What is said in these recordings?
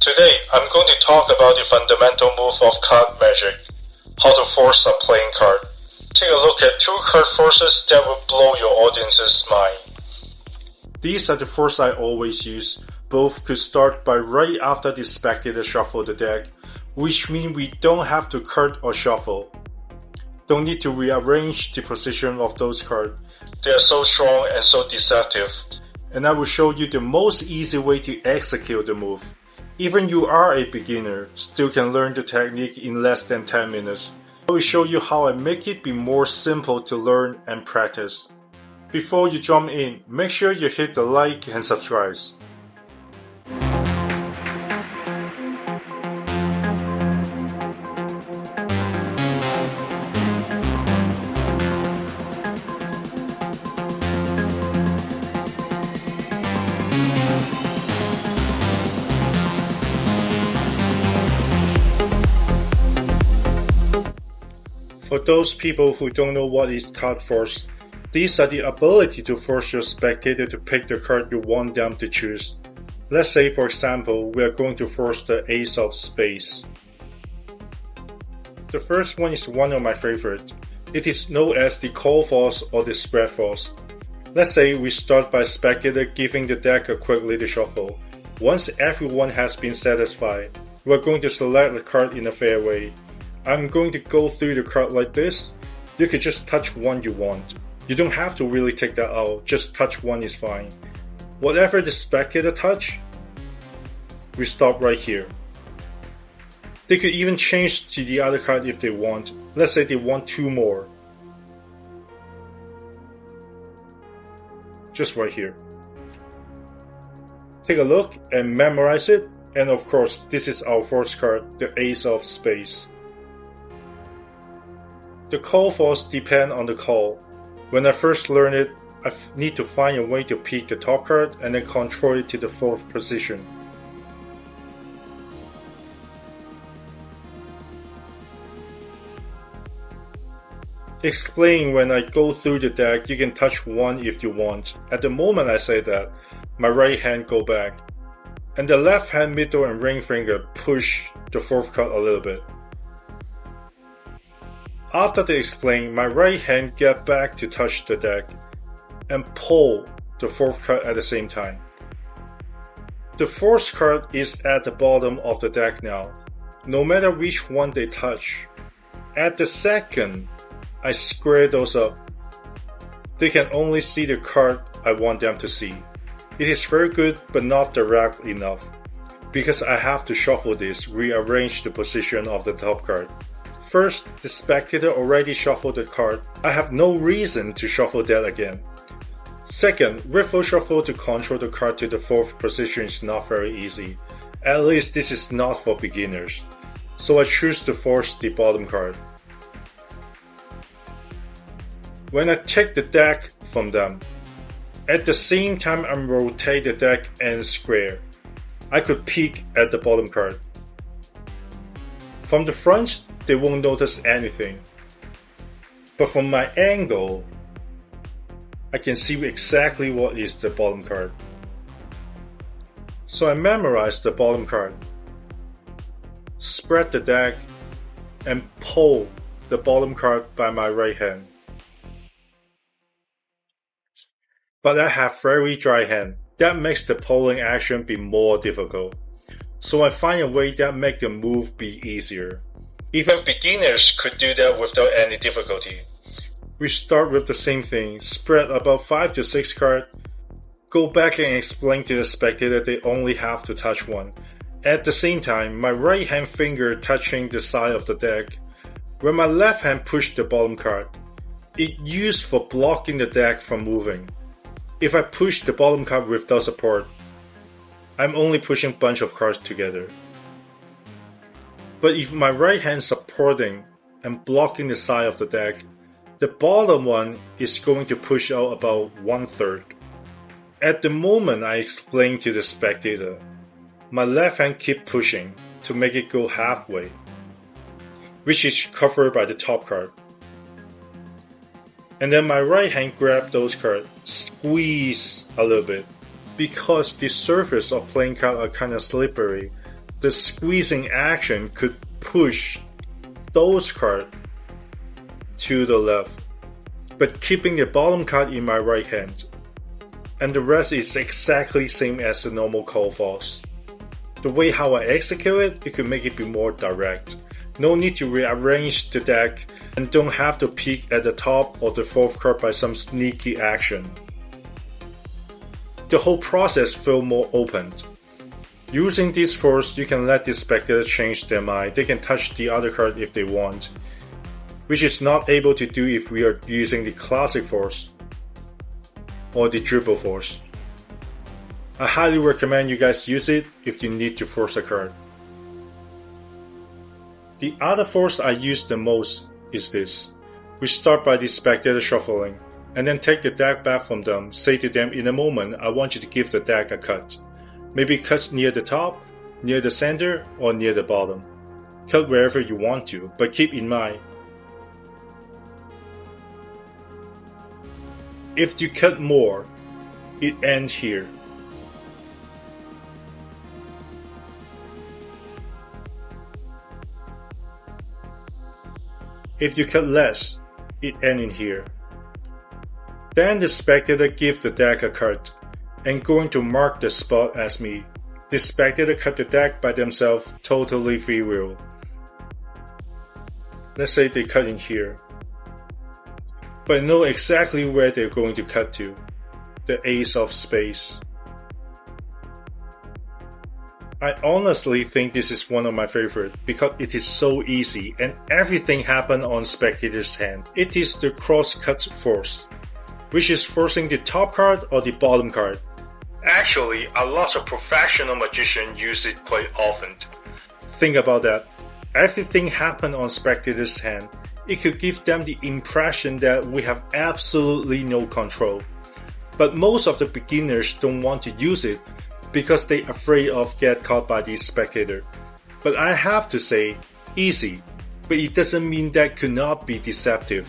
Today, I'm going to talk about the fundamental move of card magic, how to force a playing card. Take a look at 2 card forces that will blow your audience's mind. These are the forces I always use. Both could start by right after the spectator shuffle the deck, which means we don't have to cut or shuffle. Don't need to rearrange the position of those cards. They are so strong and so deceptive. And I will show you the most easy way to execute the move. Even you are a beginner, still can learn the technique in less than 10 minutes. I will show you how I make it be more simple to learn and practice. Before you jump in, make sure you hit the like and subscribe. For those people who don't know what is card force, these are the ability to force your spectator to pick the card you want them to choose. Let's say, for example, we are going to force the Ace of Spades. The first one is one of my favorites. It is known as the Cull force or the spread force. Let's say we start by spectator giving the deck a quick little shuffle. Once everyone has been satisfied, we are going to select the card in a fair way. I'm going to go through the card like this. You could just touch one you want. You don't have to really take that out, just touch one is fine. Whatever the spectator touch, we stop right here. They could even change to the other card if they want. Let's say they want 2 more. Just right here. Take a look and memorize it. And of course, this is our first card, the Ace of Spades. The Cull force depends on the call. When I first learned it, I need to find a way to pick the top card and then control it to the 4th position. Explain when I go through the deck, you can touch one if you want. At the moment I say that, my right hand go back. And the left hand middle and ring finger push the 4th card a little bit. After they explain, my right hand get back to touch the deck and pull the 4th card at the same time. The 4th card is at the bottom of the deck now. No matter which one they touch, at the second I square those up, they can only see the card I want them to see. It is very good but not direct enough, because I have to shuffle this, rearrange the position of the top card. First, the spectator already shuffled the card. I have no reason to shuffle that again. Second, riffle shuffle to control the card to the 4th position is not very easy. At least this is not for beginners. So I choose to force the bottom card. When I take the deck from them, at the same time I rotate the deck and square. I could peek at the bottom card. From the front, they won't notice anything. But from my angle, I can see exactly what is the bottom card. So I memorize the bottom card, spread the deck, and pull the bottom card by my right hand. But I have very dry hand. That makes the pulling action be more difficult. So I find a way that make the move be easier. Even beginners could do that without any difficulty. We start with the same thing, spread about 5 to 6 cards, go back and explain to the spectator they only have to touch one. At the same time, my right hand finger touching the side of the deck. When my left hand push the bottom card, it used for blocking the deck from moving. If I push the bottom card without support, I'm only pushing a bunch of cards together. But if my right hand supporting and blocking the side of the deck, the bottom one is going to push out about 1/3. At the moment I explain to the spectator, my left hand keep pushing to make it go halfway, which is covered by the top card. And then my right hand grab those cards, squeeze a little bit. Because the surface of playing cards are kind of slippery, the squeezing action could push those cards to the left, but keeping the bottom card in my right hand. And the rest is exactly same as the normal Cull force. The way how I execute it, it could make it be more direct. No need to rearrange the deck and don't have to peek at the top or the fourth card by some sneaky action. The whole process feels more open. Using this force, you can let the spectator change their mind. They can touch the other card if they want, which is not able to do if we are using the classic force or the dribble force. I highly recommend you guys use it if you need to force a card. The other force I use the most is this. We start by the spectator shuffling, and then take the deck back from them, say to them, in a moment I want you to give the deck a cut. Maybe cut near the top, near the center, or near the bottom. Cut wherever you want to, but keep in mind, if you cut more, it ends here. If you cut less, it ends in here. Then the spectator gives the deck a cut, and going to mark the spot as me. The spectator cut the deck by themselves, totally free will. Let's say they cut in here, but know exactly where they're going to cut to, the ace of spades. I honestly think this is one of my favorite because it is so easy and everything happens on spectator's hand. It is the CROSSCUT force, which is forcing the top card or the bottom card. Actually, a lot of professional magicians use it quite often. Think about that. Everything happens on spectator's hand. It could give them the impression that we have absolutely no control. But most of the beginners don't want to use it because they're afraid of get caught by the spectator. But I have to say, easy, but it doesn't mean that could not be deceptive.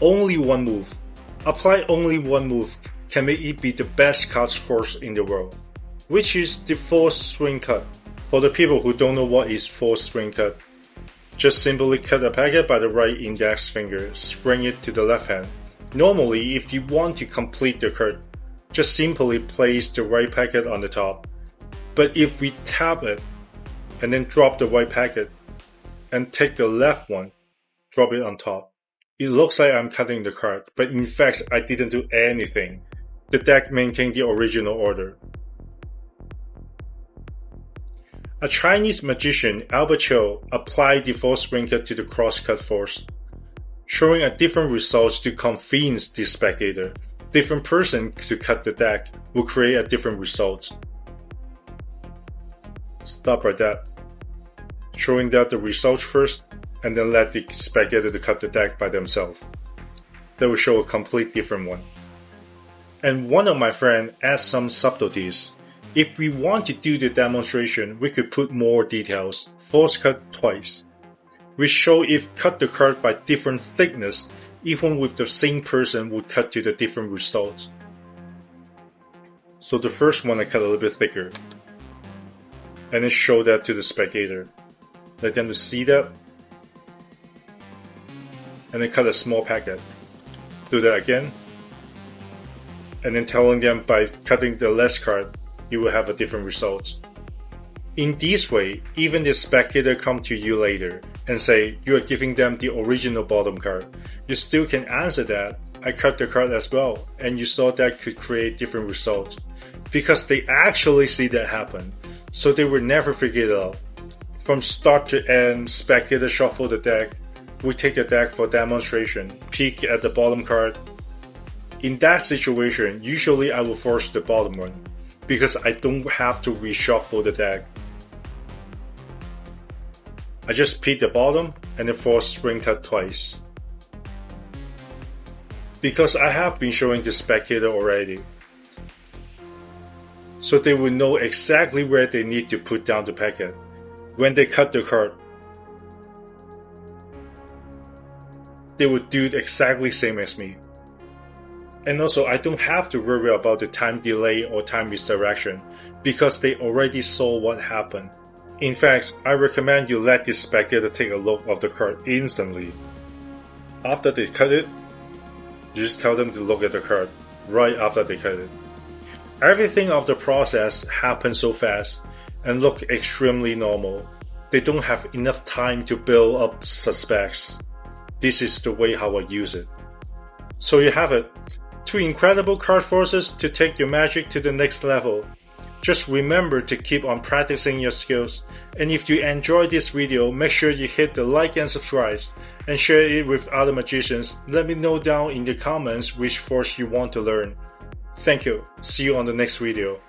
Only one move. Apply only one move can make it be the best cut force in the world, which is the force swing cut. For the people who don't know what is force swing cut, just simply cut a packet by the right index finger, swing it to the left hand. Normally, if you want to complete the cut, just simply place the right packet on the top. But if we tap it and then drop the right packet and take the left one, drop it on top, it looks like I'm cutting the card, but in fact I didn't do anything. The deck maintained the original order. A Chinese magician, Albert Cho, applied the force swing cut to the CROSSCUT force, showing a different result to convince the spectator. Different person to cut the deck will create a different result. Stop right there. Showing that the result first, and then let the spectator to cut the deck by themselves. That will show a complete different one. And one of my friends asked some subtleties. If we want to do the demonstration, we could put more details. Force cut twice. We show if cut the card by different thickness, even with the same person would cut to the different results. So the first one I cut a little bit thicker. And then show that to the spectator. Let them to see that. And then cut a small packet. Do that again. And then telling them by cutting the less card, you will have a different result. In this way, even the spectator come to you later and say you are giving them the original bottom card, you still can answer that, I cut the card as well, and you saw that could create different results. Because they actually see that happen, so they will never figure it out. From start to end, spectator shuffle the deck, we take the deck for demonstration, peek at the bottom card. In that situation, usually I will force the bottom one, because I don't have to reshuffle the deck. I just peek the bottom and then force swing cut twice. Because I have been showing the spectator already, so they will know exactly where they need to put down the packet when they cut the card. They would do exactly same as me. And also I don't have to worry about the time delay or time misdirection because they already saw what happened. In fact, I recommend you let the spectator take a look of the card instantly. After they cut it, you just tell them to look at the card right after they cut it. Everything of the process happens so fast and look extremely normal. They don't have enough time to build up suspects. This is the way how I use it. So you have it. 2 incredible card forces to take your magic to the next level. Just remember to keep on practicing your skills, and if you enjoyed this video, make sure you hit the like and subscribe, and share it with other magicians. Let me know down in the comments which force you want to learn. Thank you. See you on the next video.